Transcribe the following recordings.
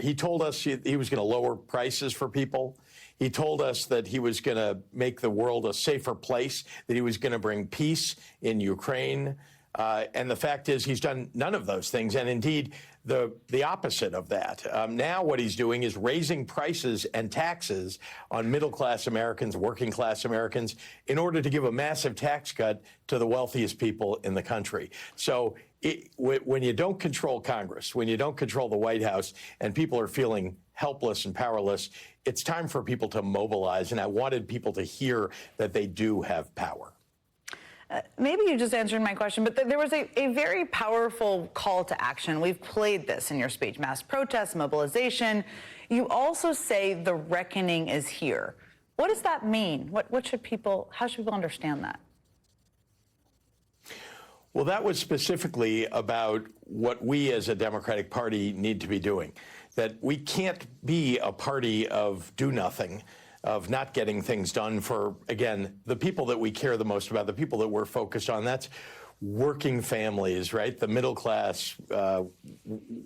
he told us he was going to lower prices for people. He told us that he was going to make the world a safer place, that he was going to bring peace in Ukraine. And the fact is he's done none of those things, and indeed the opposite of that. Now what he's doing is raising prices and taxes on middle-class Americans, working-class Americans, in order to give a massive tax cut to the wealthiest people in the country. So when you don't control Congress, when you don't control the White House, and people are feeling helpless and powerless, it's time for people to mobilize, and I wanted people to hear that they do have power. Maybe you just answered my question, but there was a very powerful call to action. We've played this in your speech, mass protests, mobilization. You also say the reckoning is here. What does that mean? How should people understand that? Well, that was specifically about what we as a Democratic Party need to be doing, that we can't be a party of do nothing, of not getting things done for, again, the people that we care the most about, the people that we're focused on. That's working families, right? The middle class,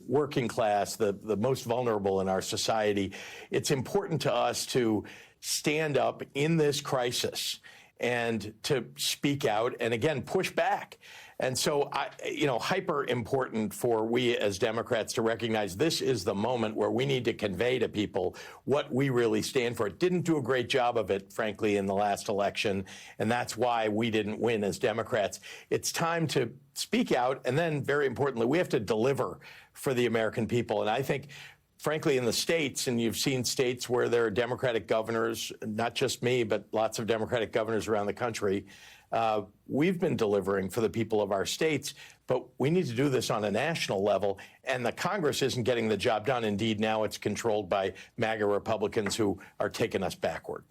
working class, the most vulnerable in our society. It's important to us to stand up in this crisis and to speak out and, again, push back. And so, hyper important for we as Democrats to recognize this is the moment where we need to convey to people what we really stand for. It didn't do a great job of it, frankly, in the last election, and that's why we didn't win as Democrats. It's time to speak out, and then, very importantly, we have to deliver for the American people. And I think, frankly, in the states, and you've seen states where there are Democratic governors, not just me, but lots of Democratic governors around the country, we've been delivering for the people of our states, but we need to do this on a national level, and the Congress isn't getting the job done. Indeed, now it's controlled by MAGA Republicans who are taking us backward.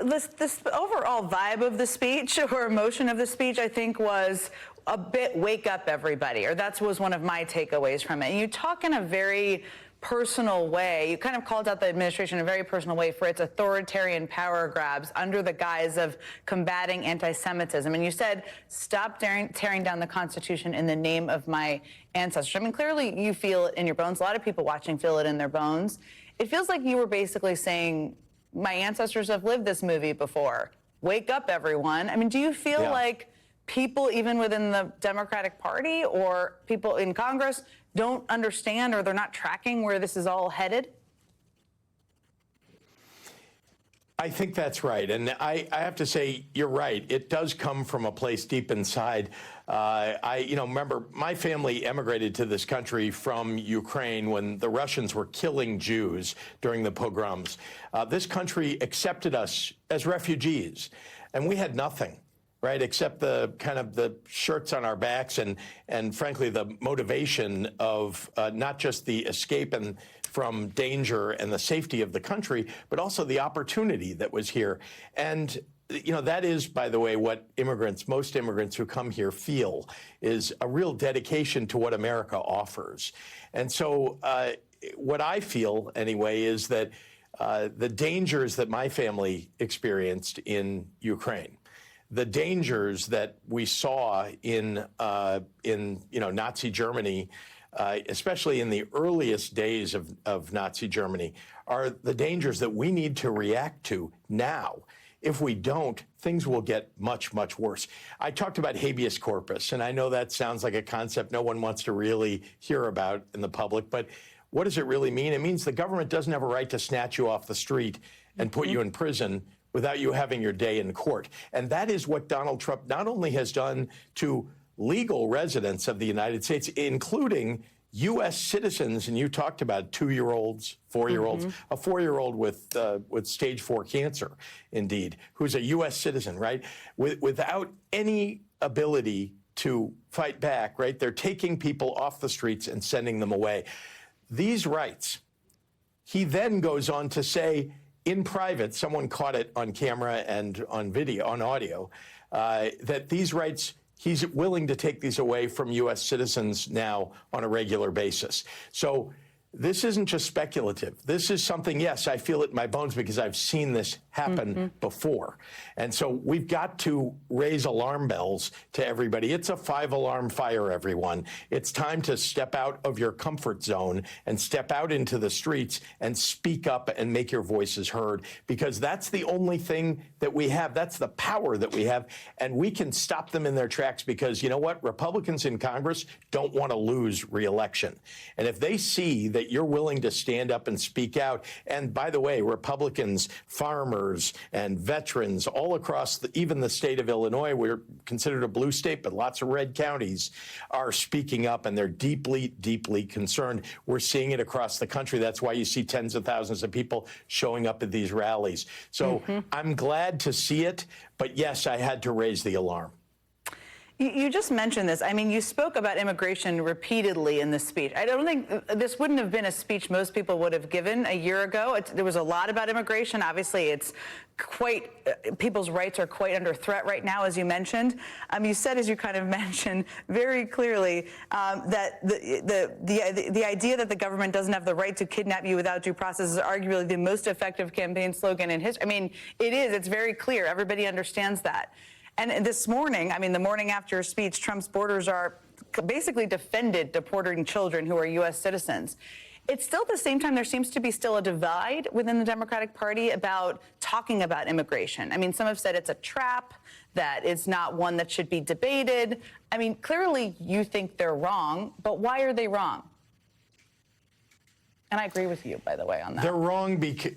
This overall vibe of the speech or emotion of the speech, I think, was a bit wake up everybody, or that was one of my takeaways from it. And you talk in a very personal way. You kind of called out the administration in a very personal way for its authoritarian power grabs under the guise of combating anti-Semitism. And you said, stop tearing down the Constitution in the name of my ancestors. I mean, clearly you feel it in your bones. A lot of people watching feel it in their bones. It feels like you were basically saying, my ancestors have lived this movie before. Wake up, everyone. I mean, do you feel like people, even within the Democratic Party or people in Congress, don't understand, or they're not tracking where this is all headed? I think that's right. And I have to say, you're right. It does come from a place deep inside. Remember, my family emigrated to this country from Ukraine when the Russians were killing Jews during the pogroms. This country accepted us as refugees, and we had nothing, right, except the kind of the shirts on our backs and frankly, the motivation of not just the escape and from danger and the safety of the country, but also the opportunity that was here. And, that is, by the way, what most immigrants who come here feel, is a real dedication to what America offers. And so what I feel, anyway, is that the dangers that my family experienced in Ukraine, the dangers that we saw in Nazi Germany, especially in the earliest days of Nazi Germany, are the dangers that we need to react to now. If we don't, things will get much, much worse. I talked about habeas corpus, and I know that sounds like a concept no one wants to really hear about in the public, but what does it really mean? It means the government doesn't have a right to snatch you off the street and put you in prison without you having your day in court. And that is what Donald Trump not only has done to legal residents of the United States, including U.S. citizens, and you talked about 2-year-olds, 4-year-olds, a 4-year-old with stage 4 cancer, indeed, who's a U.S. citizen, right, without any ability to fight back, right? They're taking people off the streets and sending them away. These rights, he then goes on to say, in private, someone caught it on camera and on video, on audio, that these rights, he's willing to take these away from U.S. citizens now on a regular basis. So this isn't just speculative. This is something, yes, I feel it in my bones because I've seen this happen before. And so we've got to raise alarm bells to everybody. It's a 5-alarm fire, everyone. It's time to step out of your comfort zone and step out into the streets and speak up and make your voices heard, because that's the only thing that we have. That's the power that we have. And we can stop them in their tracks because, you know what? Republicans in Congress don't want to lose re-election. And if they see that you're willing to stand up and speak out, and by the way, Republicans, farmers, and veterans all across even the state of Illinois, we're considered a blue state, but lots of red counties are speaking up, and they're deeply, deeply concerned. We're seeing it across the country. That's why you see tens of thousands of people showing up at these rallies. So I'm glad to see it, but yes, I had to raise the alarm. You just mentioned this. I mean, you spoke about immigration repeatedly in this speech. I don't think this wouldn't have been a speech most people would have given a year ago. There was a lot about immigration. Obviously, it's quite, people's rights are quite under threat right now, as you mentioned. You said, as you kind of mentioned very clearly, that the idea that the government doesn't have the right to kidnap you without due process is arguably the most effective campaign slogan in history. I mean, it is. It's very clear. Everybody understands that. And this morning, I mean, the morning after your speech, Trump's borders are basically defended deporting children who are U.S. citizens. It's still at the same time, there seems to be still a divide within the Democratic Party about talking about immigration. I mean, some have said it's a trap, that it's not one that should be debated. I mean, clearly you think they're wrong, but why are they wrong? And I agree with you, by the way, on that. They're wrong because,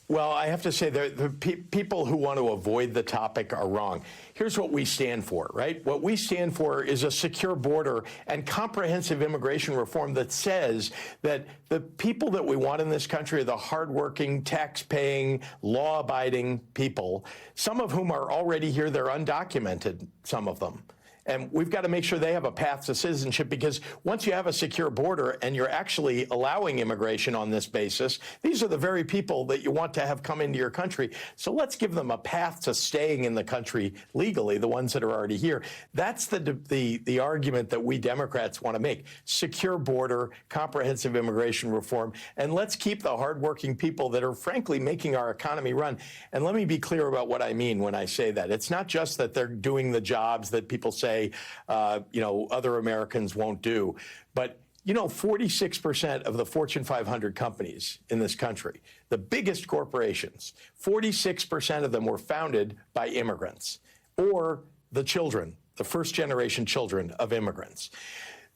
well, I have to say the people who want to avoid the topic are wrong. Here's what we stand for, right? What we stand for is a secure border and comprehensive immigration reform that says that the people that we want in this country are the hardworking, tax-paying, law-abiding people, some of whom are already here. They're undocumented, some of them. And we've got to make sure they have a path to citizenship, because once you have a secure border and you're actually allowing immigration on this basis, these are the very people that you want to have come into your country. So let's give them a path to staying in the country legally, the ones that are already here. That's the argument that we Democrats want to make. Secure border, comprehensive immigration reform, and let's keep the hardworking people that are frankly making our economy run. And let me be clear about what I mean when I say that. It's not just that they're doing the jobs that people say other Americans won't do. But, 46% of the Fortune 500 companies in this country, the biggest corporations, 46% of them were founded by immigrants or the children, the first generation children of immigrants.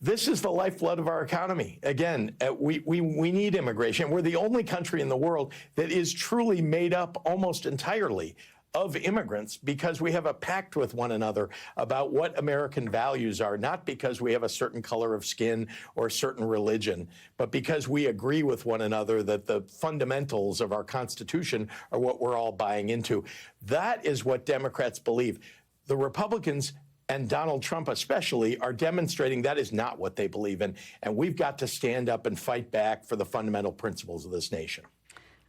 This is the lifeblood of our economy. Again, we need immigration. We're the only country in the world that is truly made up almost entirely of immigrants, because we have a pact with one another about what American values are, not because we have a certain color of skin or a certain religion, but because we agree with one another that the fundamentals of our Constitution are what we're all buying into. That is what Democrats believe. The Republicans, and Donald Trump especially, are demonstrating that is not what they believe in, and we've got to stand up and fight back for the fundamental principles of this nation.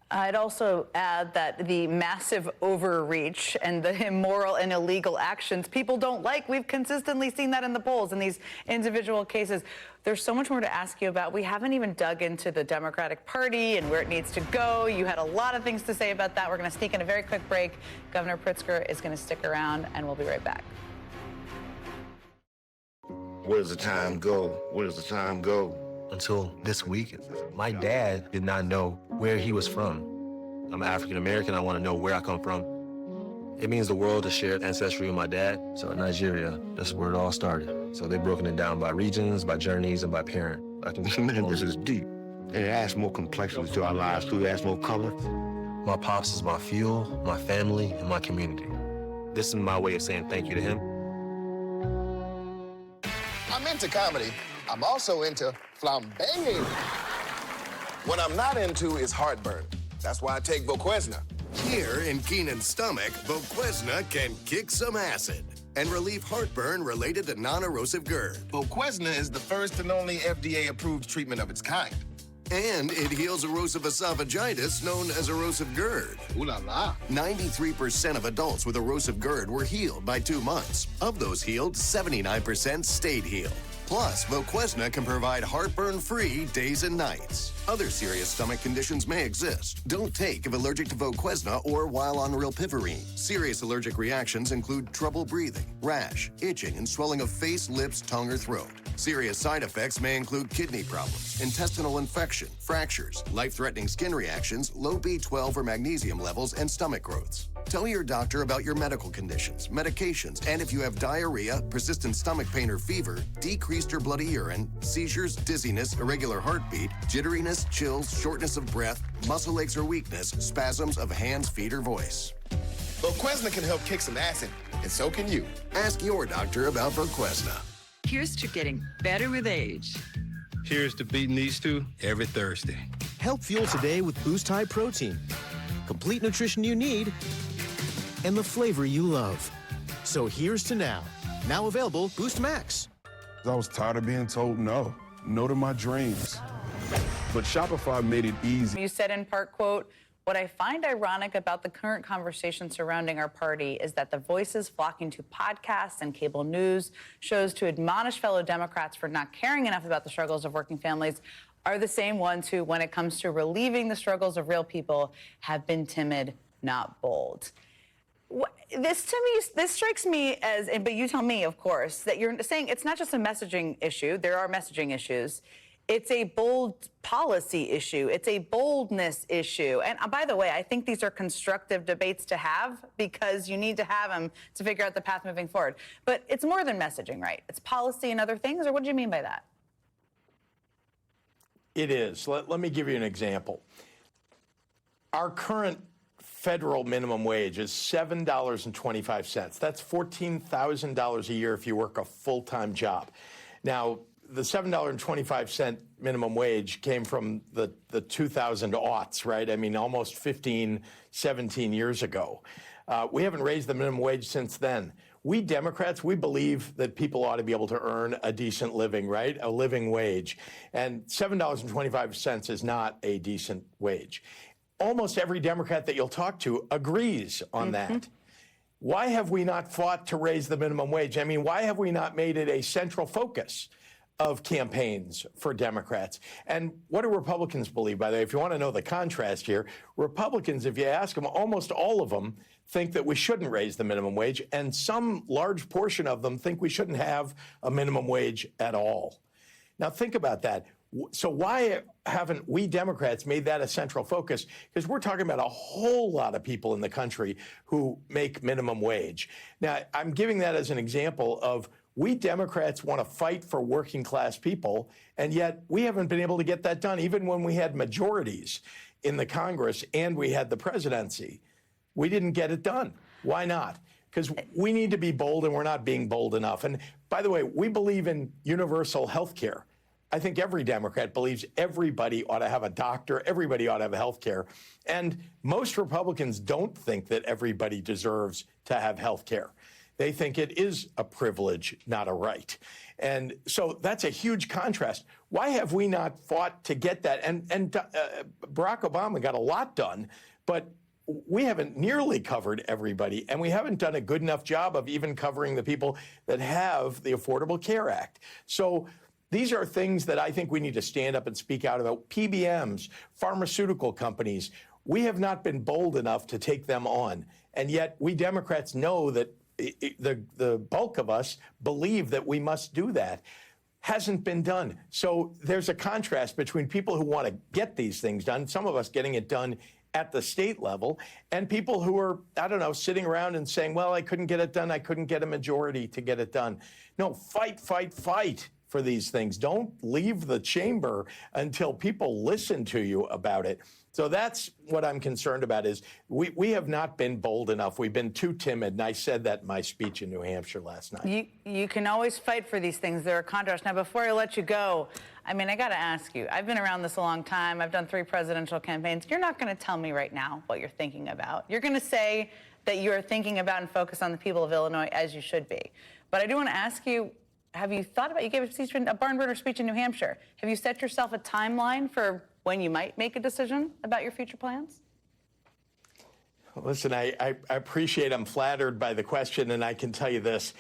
I'd also add that the massive overreach and the immoral and illegal actions people don't like, we've consistently seen that in the polls in these individual cases. There's so much more to ask you about. We haven't even dug into the Democratic Party and where it needs to go. You had a lot of things to say about that. We're going to sneak in a very quick break. Governor Pritzker is going to stick around, and we'll be right back. Where does the time go? Where does the time go? Until this week, my dad did not know where he was from. I'm African American. I want to know where I come from. It means the world to share ancestry with my dad. So in Nigeria, that's where it all started. So they've broken it down by regions, by journeys, and by parent. Man, this is deep. And it adds more complexity to our lives, too. It adds more color. My pops is my fuel, my family, and my community. This is my way of saying thank you to him. I'm into comedy. I'm also into flambanging. What I'm not into is heartburn. That's why I take Voquezna. Here in Keenan's stomach, Voquezna can kick some acid and relieve heartburn related to non-erosive GERD. Voquezna is the first and only FDA-approved treatment of its kind. And it heals erosive esophagitis, known as erosive GERD. Ooh la la. 93% of adults with erosive GERD were healed by 2 months. Of those healed, 79% stayed healed. Plus, Voquezna can provide heartburn-free days and nights. Other serious stomach conditions may exist. Don't take if allergic to Voquezna or while on rilpivirine. Serious allergic reactions include trouble breathing, rash, itching, and swelling of face, lips, tongue, or throat. Serious side effects may include kidney problems, intestinal infection, fractures, life-threatening skin reactions, low B12 or magnesium levels, and stomach growths. Tell your doctor about your medical conditions, medications, and if you have diarrhea, persistent stomach pain or fever, decreased or bloody urine, seizures, dizziness, irregular heartbeat, jitteriness, chills, shortness of breath, muscle aches or weakness, spasms of hands, feet, or voice. Voquezna can help kick some acid, and so can you. Ask your doctor about Voquezna. Here's to getting better with age. Here's to beating these two every Thursday. Help fuel today with Boost High Protein. Complete nutrition you need and the flavor you love. So here's to now. Now available Boost Max. I was tired of being told no to my dreams. But Shopify made it easy. You said in part, quote, "What I find ironic about the current conversation surrounding our party is that the voices flocking to podcasts and cable news shows to admonish fellow Democrats for not caring enough about the struggles of working families are the same ones who, when it comes to relieving the struggles of real people, have been timid, not bold." This strikes me as, but you tell me, of course, that you're saying it's not just a messaging issue. There are messaging issues. It's a bold policy issue. It's a boldness issue. And by the way, I think these are constructive debates to have because you need to have them to figure out the path moving forward. But it's more than messaging, right? It's policy and other things, or what do you mean by that? It is. Let me give you an example. Our current federal minimum wage is $7.25. That's $14,000 a year if you work a full-time job. Now, the $7.25 minimum wage came from the 2000 aughts, right? I mean, almost 15, 17 years ago. We haven't raised the minimum wage since then. We Democrats, we believe that people ought to be able to earn a decent living, right? A living wage. And $7.25 is not a decent wage. Almost every Democrat that you'll talk to agrees on that. Why have we not fought to raise the minimum wage? I mean, why have we not made it a central focus of campaigns for Democrats? And what do Republicans believe, by the way? If you want to know the contrast here, Republicans, if you ask them, almost all of them think that we shouldn't raise the minimum wage, and some large portion of them think we shouldn't have a minimum wage at all. Now, think about that. So why haven't we Democrats made that a central focus? Because we're talking about a whole lot of people in the country who make minimum wage. Now, I'm giving that as an example of we Democrats want to fight for working class people, and yet we haven't been able to get that done. Even when we had majorities in the Congress and we had the presidency, we didn't get it done. Why not? Because we need to be bold, and we're not being bold enough. And by the way, we believe in universal health care. I think every Democrat believes everybody ought to have a doctor, everybody ought to have health care. And most Republicans don't think that everybody deserves to have health care. They think it is a privilege, not a right. And so that's a huge contrast. Why have we not fought to get that? And Barack Obama got a lot done, but we haven't nearly covered everybody, and we haven't done a good enough job of even covering the people that have the Affordable Care Act. So these are things that I think we need to stand up and speak out about. PBMs, pharmaceutical companies, we have not been bold enough to take them on. And yet we Democrats know that the bulk of us believe that we must do that. Hasn't been done. So there's a contrast between people who want to get these things done, some of us getting it done at the state level, and people who are, I don't know, sitting around and saying, well, I couldn't get it done. I couldn't get a majority to get it done. No, fight, fight, fight for these things. Don't leave the chamber until people listen to you about it. So that's what I'm concerned about is we have not been bold enough. We've been too timid. And I said that in my speech in New Hampshire last night. You can always fight for these things. There are contrasts. Now, before I let you go, I mean, I got to ask you, I've been around this a long time. I've done 3 presidential campaigns. You're not going to tell me right now what you're thinking about. You're going to say that you're thinking about and focus on the people of Illinois, as you should be. But I do want to ask you, have you thought about, you gave a barn burner speech in New Hampshire. Have you set yourself a timeline for when you might make a decision about your future plans? Listen, I appreciate, I'm flattered by the question, and I can tell you this.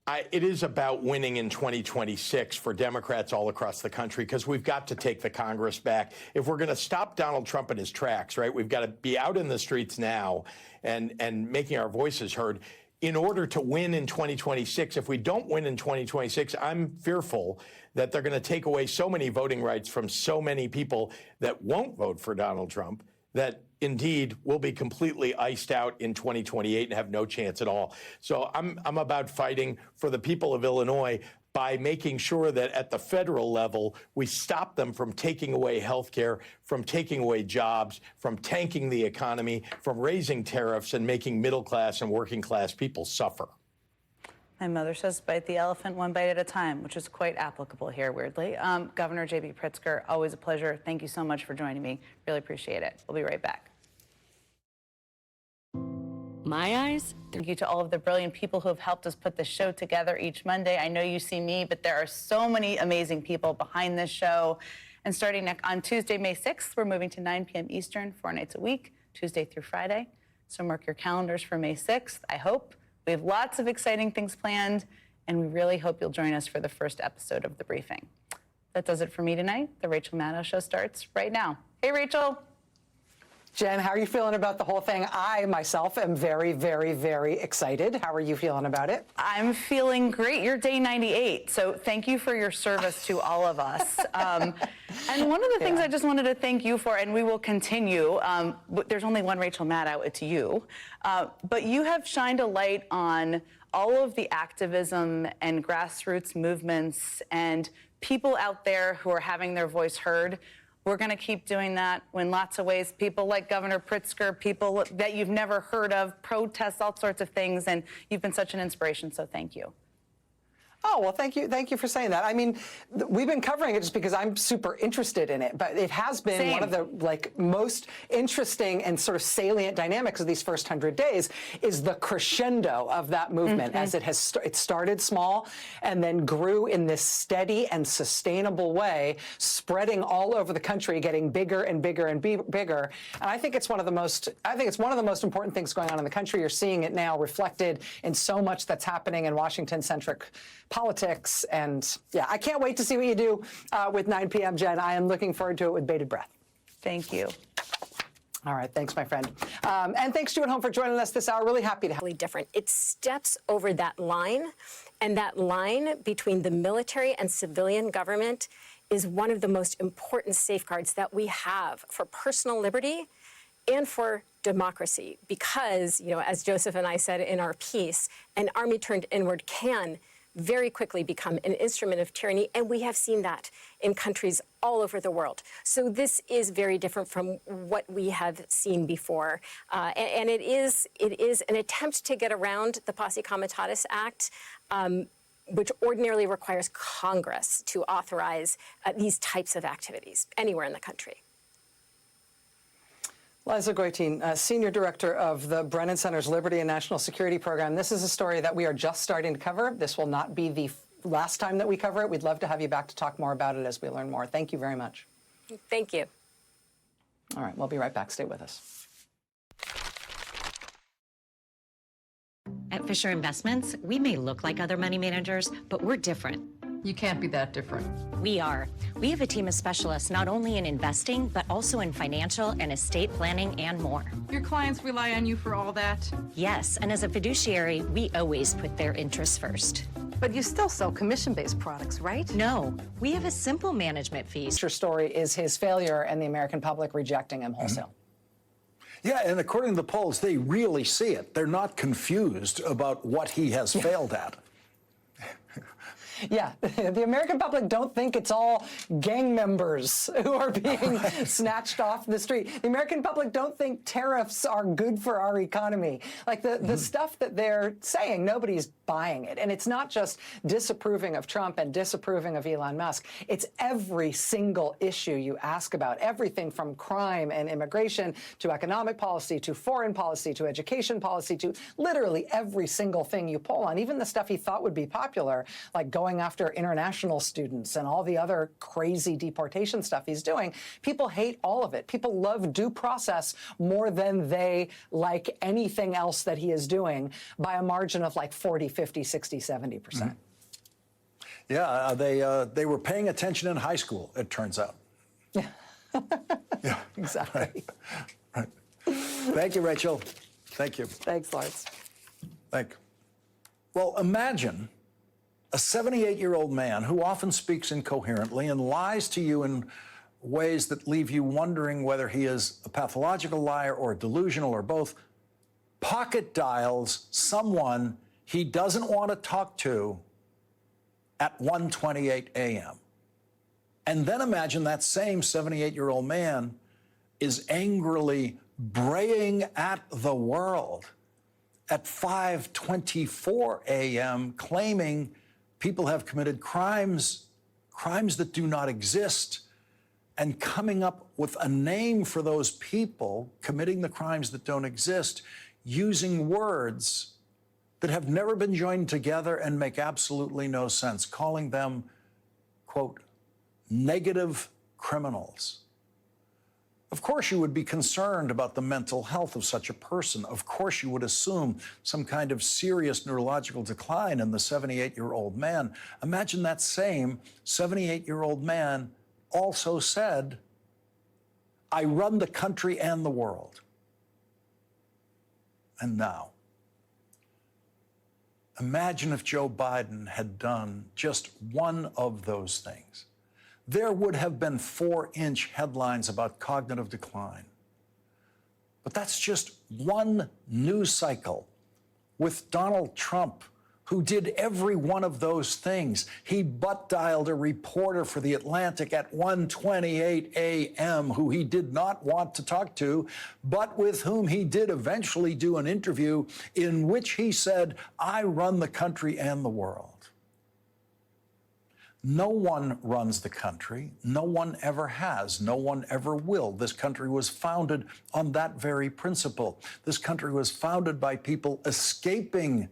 It is about winning in 2026 for Democrats all across the country, because we've got to take the Congress back. If we're going to stop Donald Trump in his tracks, right, we've got to be out in the streets now and making our voices heard in order to win in 2026. If we don't win in 2026, I'm fearful that they're going to take away so many voting rights from so many people that won't vote for Donald Trump that indeed will be completely iced out in 2028 and have no chance at all. So I'm about fighting for the people of Illinois by making sure that at the federal level, we stop them from taking away health care, from taking away jobs, from tanking the economy, from raising tariffs and making middle class and working class people suffer. My mother says, bite the elephant one bite at a time, which is quite applicable here, weirdly. Governor J.B. Pritzker, always a pleasure. Thank you so much for joining me. Really appreciate it. We'll be right back. My eyes? Thank you to all of the brilliant people who have helped us put this show together each Monday. I know you see me, but there are so many amazing people behind this show. And starting on Tuesday, May 6th, we're moving to 9 p.m. Eastern, 4 nights a week, Tuesday through Friday. So mark your calendars for May 6th, I hope. We have lots of exciting things planned, and we really hope you'll join us for the first episode of The Briefing. That does it for me tonight. The Rachel Maddow Show starts right now. Hey, Rachel. Jen, how are you feeling about the whole thing? I, myself, am very, very, very excited. How are you feeling about it? I'm feeling great. You're day 98, so thank you for your service to all of us. And one of the things I just wanted to thank you for, and we will continue, there's only one Rachel Maddow, it's you, but you have shined a light on all of the activism and grassroots movements and people out there who are having their voice heard. We're going to keep doing that in lots of ways. People like Governor Pritzker, people that you've never heard of, protests, all sorts of things, and you've been such an inspiration, so thank you. Oh, well, thank you. Thank you for saying that. I mean, we've been covering it just because I'm super interested in it, but it has been one of the most interesting and sort of salient dynamics of these first 100 days is the crescendo of that movement as it started small and then grew in this steady and sustainable way, spreading all over the country, getting bigger and bigger and bigger. And I think it's one of the most important things going on in the country. You're seeing it now reflected in so much that's happening in Washington-centric politics. And yeah, I can't wait to see what you do with 9 p.m., Jen. I am looking forward to it with bated breath. Thank you. All right. Thanks, my friend. And thanks to you at home for joining us this hour. Really happy to have you. Different. It steps over that line, and that line between the military and civilian government is one of the most important safeguards that we have for personal liberty and for democracy. Because, you know, as Joseph and I said in our piece, an army turned inward can very quickly become an instrument of tyranny, and we have seen that in countries all over the world. So this is very different from what we have seen before, and it is an attempt to get around the Posse Comitatus Act, which ordinarily requires Congress to authorize these types of activities anywhere in the country. Liza Goitein, Senior Director of the Brennan Center's Liberty and National Security Program. This is a story that we are just starting to cover. This will not be the last time that we cover it. We'd love to have you back to talk more about it as we learn more. Thank you very much. Thank you. All right, we'll be right back. Stay with us. At Fisher Investments, we may look like other money managers, but we're different. You can't be that different. We are. We have a team of specialists not only in investing, but also in financial and estate planning and more. Your clients rely on you for all that? Yes, and as a fiduciary, we always put their interests first. But you still sell commission-based products, right? No, we have a simple management fee. Your story is his failure and the American public rejecting him wholesale. Yeah, and according to the polls, they really see it. They're not confused about what he has failed at. Yeah, the American public don't think it's all gang members who are being snatched off the street. The American public don't think tariffs are good for our economy. Like the stuff that they're saying, nobody's buying it. And it's not just disapproving of Trump and disapproving of Elon Musk. It's every single issue you ask about, everything from crime and immigration to economic policy to foreign policy to education policy to literally every single thing you poll on, even the stuff he thought would be popular, like going going after international students and all the other crazy deportation stuff he's doing. People hate all of it. People love due process more than they like anything else that he is doing by a margin of like 40, 50, 60, 70%. Mm-hmm. Yeah, they were paying attention in high school, it turns out. Yeah. Yeah. Exactly. Right. Thank you, Rachel. Thank you. Thanks, Lawrence. Thank you. Well, imagine a 78-year-old man who often speaks incoherently and lies to you in ways that leave you wondering whether he is a pathological liar or delusional or both, pocket dials someone he doesn't want to talk to at 1:28 a.m. And then imagine that same 78-year-old man is angrily braying at the world at 5:24 a.m., claiming people have committed crimes that do not exist, and coming up with a name for those people committing the crimes that don't exist, using words that have never been joined together and make absolutely no sense, calling them, quote, negative criminals. Of course you would be concerned about the mental health of such a person. Of course you would assume some kind of serious neurological decline in the 78-year-old man. Imagine that same 78-year-old man also said, I run the country and the world. And now, imagine if Joe Biden had done just one of those things. There would have been 4-inch headlines about cognitive decline. But that's just one news cycle with Donald Trump, who did every one of those things. He butt-dialed a reporter for The Atlantic at 1:28 a.m. who he did not want to talk to, but with whom he did eventually do an interview in which he said, I run the country and the world. No one runs the country. No one ever has. No one ever will. This country was founded on that very principle. This country was founded by people escaping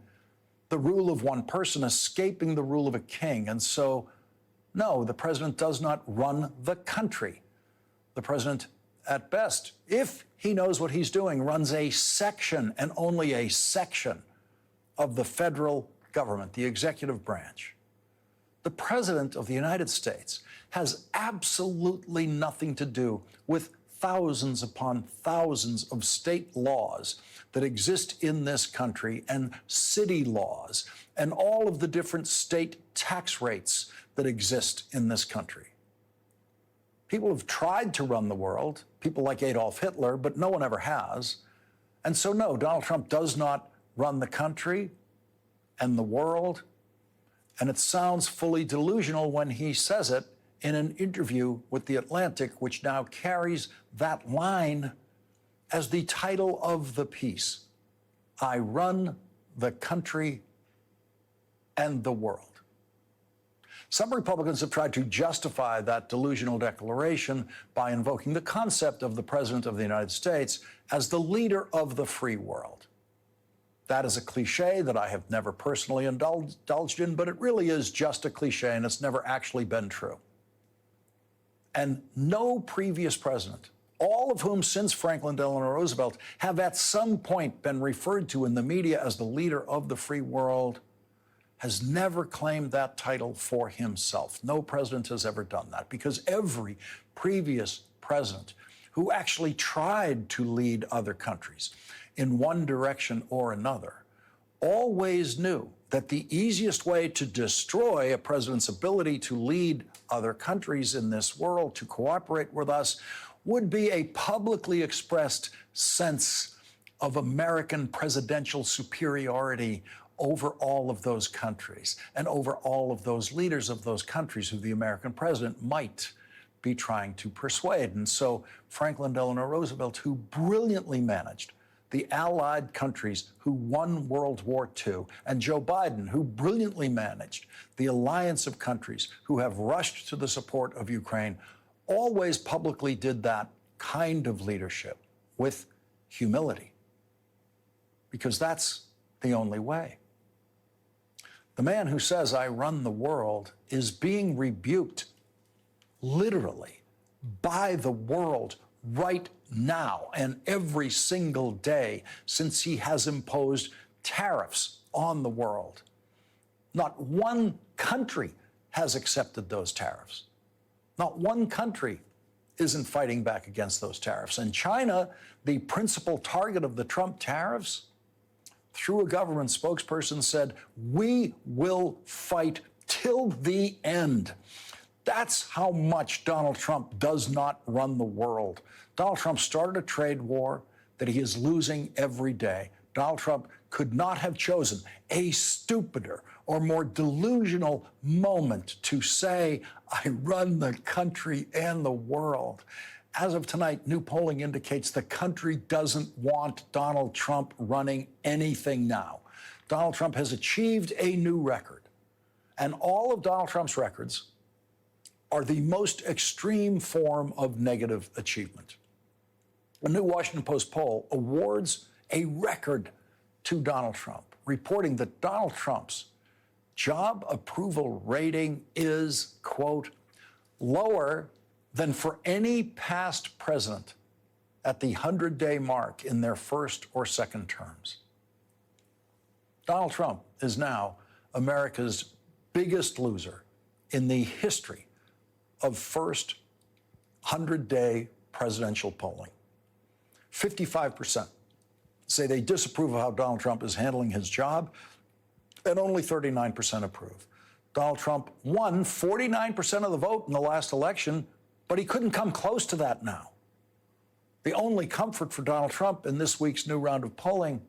the rule of one person, escaping the rule of a king. And so, no, the president does not run the country. The president, at best, if he knows what he's doing, runs a section and only a section of the federal government, the executive branch. The President of the United States has absolutely nothing to do with thousands upon thousands of state laws that exist in this country and city laws and all of the different state tax rates that exist in this country. People have tried to run the world, people like Adolf Hitler, but no one ever has. And so, no, Donald Trump does not run the country and the world. And it sounds fully delusional when he says it in an interview with The Atlantic, which now carries that line as the title of the piece. I run the country and the world. Some Republicans have tried to justify that delusional declaration by invoking the concept of the President of the United States as the leader of the free world. That is a cliche that I have never personally indulged in, but it really is just a cliche, and it's never actually been true. And no previous president, all of whom since Franklin Delano Roosevelt have at some point been referred to in the media as the leader of the free world, has never claimed that title for himself. No president has ever done that, because every previous president who actually tried to lead other countries in one direction or another always knew that the easiest way to destroy a president's ability to lead other countries in this world, to cooperate with us, would be a publicly expressed sense of American presidential superiority over all of those countries and over all of those leaders of those countries who the American president might be trying to persuade. And so Franklin Delano Roosevelt, who brilliantly managed the allied countries who won World War II, and Joe Biden, who brilliantly managed the alliance of countries who have rushed to the support of Ukraine, always publicly did that kind of leadership with humility, because that's the only way. The man who says, I run the world, is being rebuked literally by the world right now and every single day since he has imposed tariffs on the world. Not one country has accepted those tariffs. Not one country isn't fighting back against those tariffs. And China, the principal target of the Trump tariffs, through a government spokesperson said, we will fight till the end. That's how much Donald Trump does not run the world. Donald Trump started a trade war that he is losing every day. Donald Trump could not have chosen a stupider or more delusional moment to say, I run the country and the world. As of tonight, new polling indicates the country doesn't want Donald Trump running anything now. Donald Trump has achieved a new record, and all of Donald Trump's records are the most extreme form of negative achievement. A new Washington Post poll awards a record to Donald Trump, reporting that Donald Trump's job approval rating is, quote, lower than for any past president at the 100-day mark in their first or second terms. Donald Trump is now America's biggest loser in the history of first 100-day presidential polling. 55% say they disapprove of how Donald Trump is handling his job, and only 39% approve. Donald Trump won 49% of the vote in the last election, but he couldn't come close to that now. The only comfort for Donald Trump in this week's new round of polling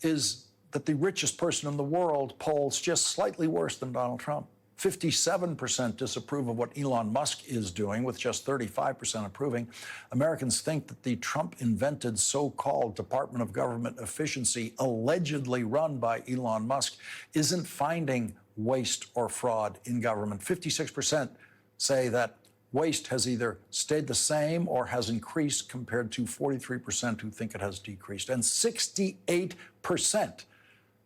is that the richest person in the world polls just slightly worse than Donald Trump. 57% disapprove of what Elon Musk is doing, with just 35% approving. Americans think that the Trump-invented so-called Department of Government Efficiency, allegedly run by Elon Musk, isn't finding waste or fraud in government. 56% say that waste has either stayed the same or has increased, compared to 43% who think it has decreased. And 68%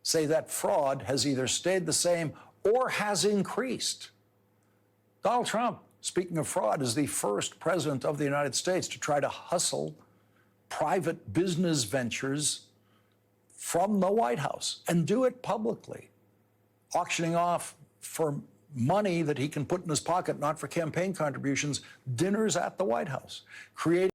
say that fraud has either stayed the same or has increased. Donald Trump, speaking of fraud, is the first president of the United States to try to hustle private business ventures from the White House and do it publicly, auctioning off for money that he can put in his pocket, not for campaign contributions, dinners at the White House, creating